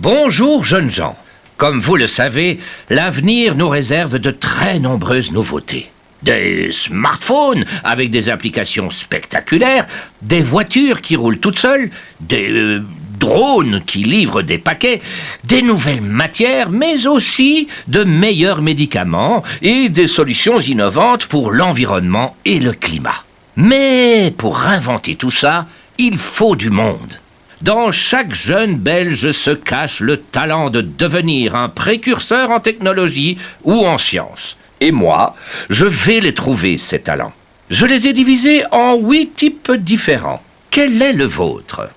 Bonjour jeunes gens. Comme vous le savez, l'avenir nous réserve de très nombreuses nouveautés. Des smartphones avec des applications spectaculaires, des voitures qui roulent toutes seules, des drones qui livrent des paquets, des nouvelles matières, mais aussi de meilleurs médicaments et des solutions innovantes pour l'environnement et le climat. Mais pour inventer tout ça, il faut du monde. Dans chaque jeune Belge se cache le talent de devenir un précurseur en technologie ou en sciences. Et moi, je vais les trouver, ces talents. Je les ai divisés en 8 types différents. Quel est le vôtre?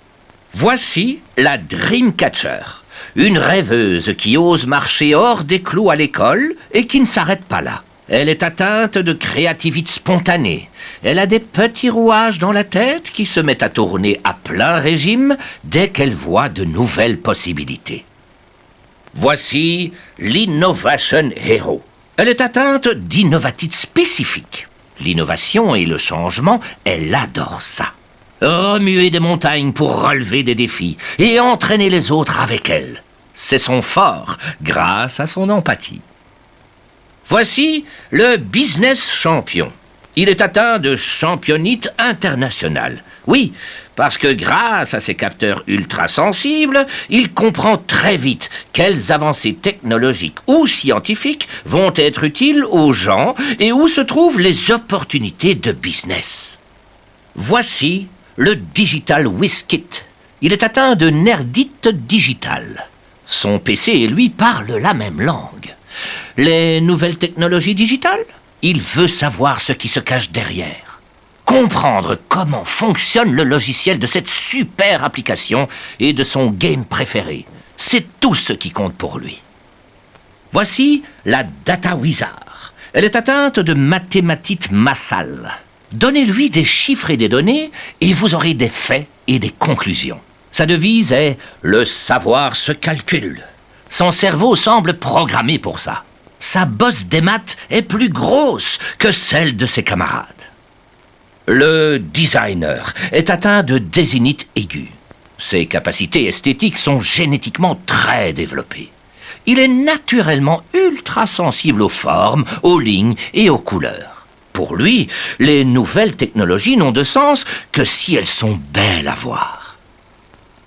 Voici la Dreamcatcher, une rêveuse qui ose marcher hors des clous à l'école et qui ne s'arrête pas là. Elle est atteinte de créativité spontanée. Elle a des petits rouages dans la tête qui se mettent à tourner à plein régime dès qu'elle voit de nouvelles possibilités. Voici l'Innovation Hero. Elle est atteinte d'innovatite spécifique. L'innovation et le changement, elle adore ça. Remuer des montagnes pour relever des défis et entraîner les autres avec elle. C'est son fort grâce à son empathie. Voici le business champion. Il est atteint de championite internationale. Oui, parce que grâce à ses capteurs ultra-sensibles, il comprend très vite quelles avancées technologiques ou scientifiques vont être utiles aux gens et où se trouvent les opportunités de business. Voici le Digital WizKid. Il est atteint de nerdite digitale. Son PC et lui parlent la même langue. Les nouvelles technologies digitales? Il veut savoir ce qui se cache derrière. Comprendre comment fonctionne le logiciel de cette super application et de son game préféré. C'est tout ce qui compte pour lui. Voici la Data Wizard. Elle est atteinte de mathématite massale. Donnez-lui des chiffres et des données et vous aurez des faits et des conclusions. Sa devise est « Le savoir se calcule ». Son cerveau semble programmé pour ça. Sa bosse des maths est plus grosse que celle de ses camarades. Le designer est atteint de désinite aiguë. Ses capacités esthétiques sont génétiquement très développées. Il est naturellement ultra sensible aux formes, aux lignes et aux couleurs. Pour lui, les nouvelles technologies n'ont de sens que si elles sont belles à voir.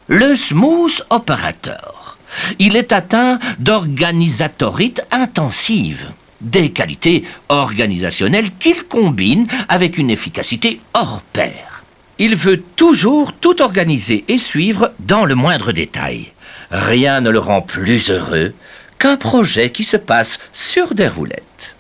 Le smooth operator. Il est atteint d'organisatorite intensive, des qualités organisationnelles qu'il combine avec une efficacité hors pair. Il veut toujours tout organiser et suivre dans le moindre détail. Rien ne le rend plus heureux qu'un projet qui se passe sur des roulettes.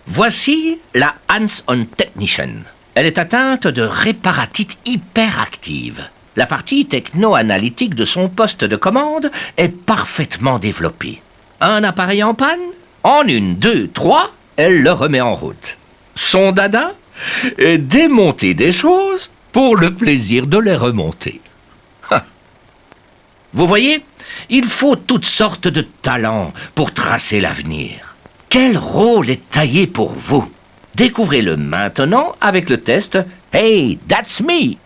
Voici la Hands-on Technician. Elle est atteinte de réparatite hyperactive. La partie techno-analytique de son poste de commande est parfaitement développée. Un appareil en panne? En 1, 2, 3, elle le remet en route. Son dada est démonter des choses pour le plaisir de les remonter. Vous voyez, il faut toutes sortes de talents pour tracer l'avenir. Quel rôle est taillé pour vous? Découvrez-le maintenant avec le test « Hey, that's me »